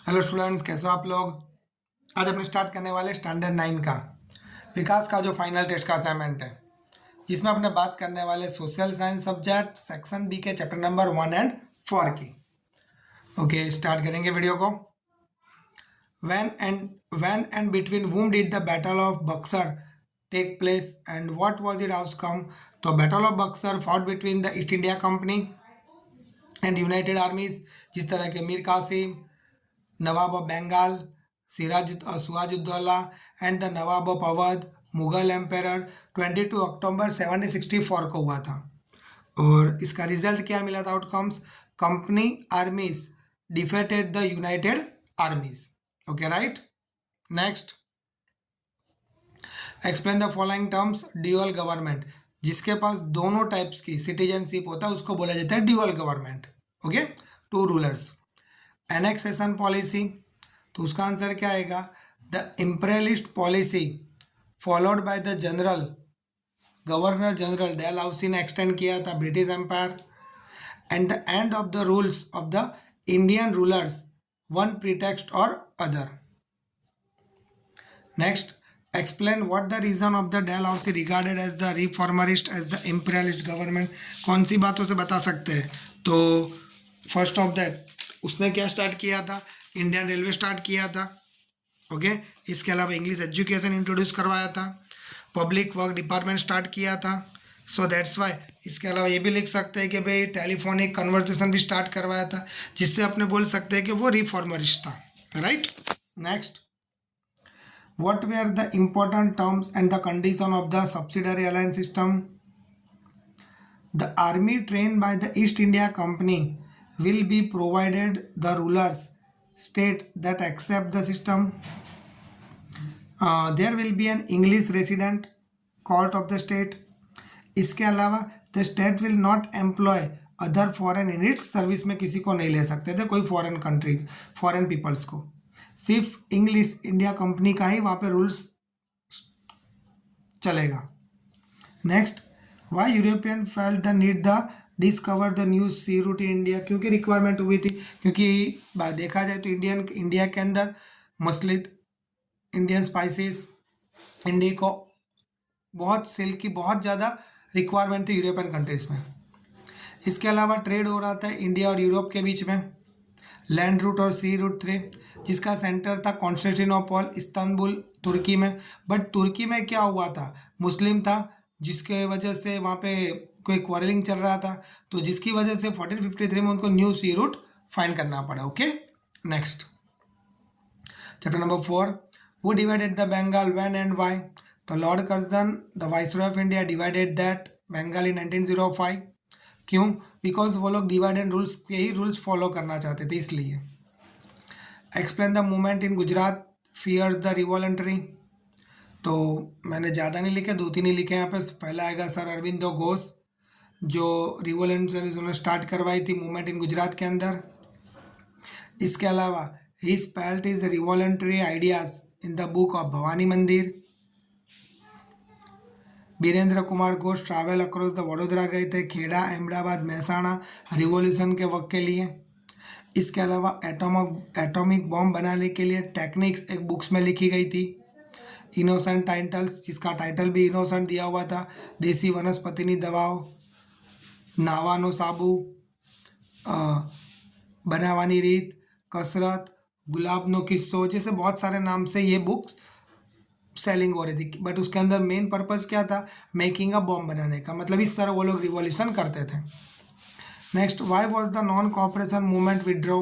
Hello students, कैसे हो आप लोग। आज अपने स्टार्ट करने वाले स्टैंडर्ड 9 का विकास का जो फाइनल टेस्ट का असाइनमेंट है, जिसमें अपने बात करने वाले social science subject section B के चैप्टर नंबर 1 और 4 की। ओके, स्टार्ट करेंगे वीडियो को। When and between whom did the Battle of Buxar take place and what was its outcome? तो Battle of Buxar fought between the East India Company and United Armies, जिस तरह के Mir Qasim, Nawab of Bengal Sirajuddaulah and the Nawab of Awadh Mughal empire 22 October 1764 को हुआ था। और इसका result क्या मिला था? Outcomes, company आर्मीज defeated the United आर्मीज। Okay, right. Next, explain the following terms. Dual government, जिसके पास दोनों टाइप्स की सिटीजनशिप होता है उसको बोला जाता है dual government. Okay, two rulers. Annexation policy, तो उसका आंसर क्या आएगा? The imperialist policy followed by the general governor general Dalhousie ने एक्सटेंड किया था British empire. And the end of the rules of the Indian rulers one pretext or other. Next, explain what the reason of the Dalhousie regarded as the reformist as the imperialist government. कौन सी बातों से बता सकते हैं? तो first of that, उसने क्या स्टार्ट किया था? इंडियन रेलवे स्टार्ट किया था। ओके, इसके अलावा इंग्लिश एजुकेशन इंट्रोड्यूस करवाया था, पब्लिक वर्क डिपार्टमेंट स्टार्ट किया था। So that's why. इसके अलावा ये भी लिख सकते हैं कि भाई टेलीफोनिक कन्वर्सेशन भी स्टार्ट करवाया था, जिससे अपने बोल सकते हैं कि वो रिफॉर्मरिस्ट था। Right. Next, what were the important terms and the condition of the subsidiary alliance system. The army train by the East India Company will be provided the rulers state that accept the system. There will be an English resident court of the state. इसके अलावा the state will not employ other foreign in its service में किसी को नहीं ले सकते थे, कोई फॉरेन कंट्री फॉरेन पीपल्स को। सिर्फ इंग्लिश इंडिया कंपनी का ही वहाँ पे रूल्स चलेगा। Next, why European felt the need the discover the new sea route in India. क्योंकि रिक्वायरमेंट हुई थी, क्योंकि देखा जाए तो इंडिया के अंदर मसलिद इंडियन स्पाइसेस इंडिको बहुत सेल की बहुत ज़्यादा रिक्वायरमेंट थी यूरोपियन कंट्रीज़ में। इसके अलावा ट्रेड हो रहा था इंडिया और यूरोप के बीच में, लैंड रूट और सी रूट थे, जिसका सेंटर था कॉन्स्टेंटिनोपल इस्तांबुल तुर्की में। बट तुर्की में क्या हुआ था? मुस्लिम था, जिसके वजह से वहाँ पे कोई क्वारलिंग चल रहा था, तो जिसकी वजह से 1453 में उनको न्यू सी रूट फाइंड करना पड़ा। ओके, नेक्स्ट, चैप्टर नंबर 4, वो divided the Bengal when and why. तो lord Curzon the viceroy of India divided that Bengal in 1905। क्यों? बिकॉज वो लोग डिवाइड एंड रूल्स के ही रूल्स फॉलो करना चाहते थे, इसलिए। Explain the movement in Gujarat fierce the revolutionary. तो मैंने ज़्यादा नहीं लिखे, 2-3 ही लिखे यहाँ पे। पहला आएगा सर अरविंदो घोष, जो रिवॉल्यूशनरी उन्होंने स्टार्ट करवाई थी मूवमेंट इन गुजरात के अंदर। इसके अलावा he spelt is revolutionary ideas in the book of Bhavani Mandir. Birendra Kumar Ghosh travel across the Vadodara गए थे, खेड़ा अहमदाबाद महसाणा रिवॉल्यूशन के वक्त के लिए। इसके अलावा एटॉमिक बॉम्ब बनाने के लिए टेक्निक्स एक बुक्स में लिखी गई थी। इनोसेंट टाइटल्स, जिसका टाइटल भी इनोसेंट दिया हुआ था, देसी वनस्पतिनी दवाओं, नावानो साबु, बनावानी रीत, कसरत, गुलाबनो किस्सो, जैसे बहुत सारे नाम से ये बुक्स सेलिंग हो रही थी। बट उसके अंदर मेन पर्पस क्या था? मेकिंग अ बॉम्ब बनाने का। मतलब इस तरह वो लोग रिवॉल्यूशन करते थे। Next, why was the non cooperation movement withdraw.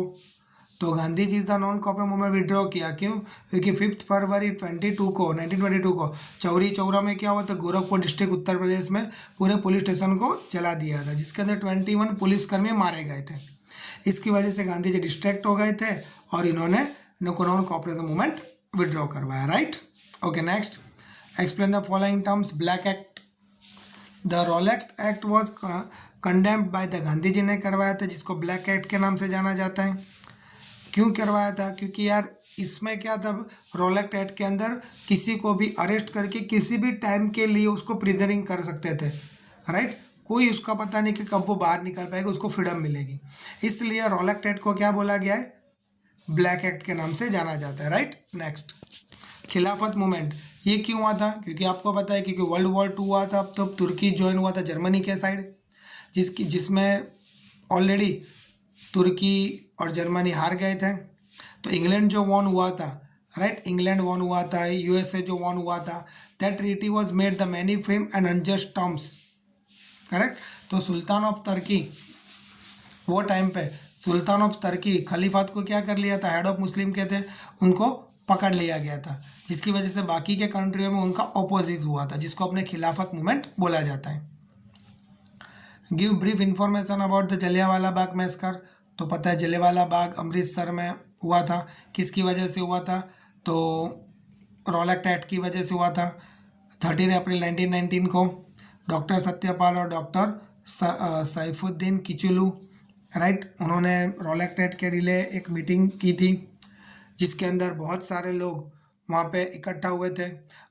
तो Gandhi ji the non cooperation movement withdraw किया, क्यों? क्योंकि 5 फरवरी 1922 को चौरी चौरा में क्या हुआ था? गोरखपुर डिस्ट्रिक्ट उत्तर प्रदेश में पूरे पुलिस स्टेशन को जला दिया था, जिसके अंदर 21 पुलिसकर्मी मारे गए थे। इसकी वजह से गांधी जी डिस्ट्रैक्ट हो गए थे और इन्होंने नॉन कॉपरेशन मूवमेंट विड्रॉ करवाया। Right. Okay, next, explain the following terms. Black act, the Rowlatt act was condemned by the Gandhi ji ने करवाया था, जिसको ब्लैक एक्ट के नाम से जाना जाता है। क्यों करवाया था? क्योंकि यार इसमें क्या था, रॉलेट एक्ट के अंदर किसी को भी अरेस्ट करके किसी भी टाइम के लिए उसको प्रिजनिंग कर सकते थे। राइट, कोई उसका पता नहीं कि कब वो बाहर निकल पाएगा, उसको फ्रीडम मिलेगी। इसलिए रॉलेट एक्ट को क्या बोला गया है? ब्लैक एक्ट के नाम से जाना जाता है, राइट। नेक्स्ट, खिलाफत मूवमेंट, ये क्यों हुआ था? क्योंकि आपको पता है क्योंकि वर्ल्ड वॉर 2 हुआ था, तो तुर्की ज्वाइन हुआ था जर्मनी के साइड, जिसमें ऑलरेडी तुर्की और जर्मनी हार गए थे। तो इंग्लैंड जो वॉन हुआ था, राइट, इंग्लैंड वॉन हुआ था, यूएसए जो वॉन हुआ था, that treaty was made the many fame and unjust terms, correct. तो सुल्तान ऑफ तुर्की, वो टाइम पे सुल्तान ऑफ तुर्की खलीफात को क्या कर लिया था, हेड ऑफ मुस्लिम के थे, उनको पकड़ लिया गया था, जिसकी वजह से बाकी के कंट्रियों में उनका ऑपोजिट हुआ था, जिसको अपने खिलाफत मूवमेंट बोला जाता है। Give brief information about the Jallianwala Bagh massacre, तो पता है जलियांवाला बाग अमृतसर में हुआ था, किसकी वजह से हुआ था, तो रॉलेट एक्ट की वजह से हुआ था। 13 अप्रैल 1919 को डॉक्टर सत्यपाल और डॉक्टर सैफुद्दीन किचलू, राइट, उन्होंने रॉलेट एक्ट के लिए एक मीटिंग की थी, जिसके अंदर बहुत सारे लोग वहाँ पे इकट्ठा हुए थे,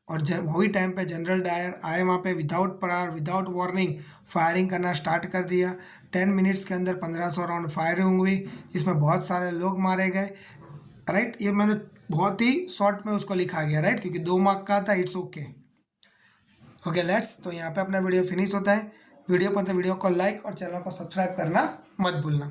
और वही टाइम पे जनरल डायर आए वहाँ पे, without prior without warning firing करना स्टार्ट कर दिया। 10 मिनट्स के अंदर 1500 राउंड फायरिंग हुई, जिसमें बहुत सारे लोग मारे गए, राइट। ये मैंने बहुत ही शॉर्ट में उसको लिखा गया, राइट, क्योंकि 2 मार्क का था, इट्स ओके। ओके लेट्स, तो यहाँ पे अपना वीडियो फिनिश होता है। वीडियो पसंद वीडियो को लाइक और चैनल को सब्सक्राइब करना मत भूलना।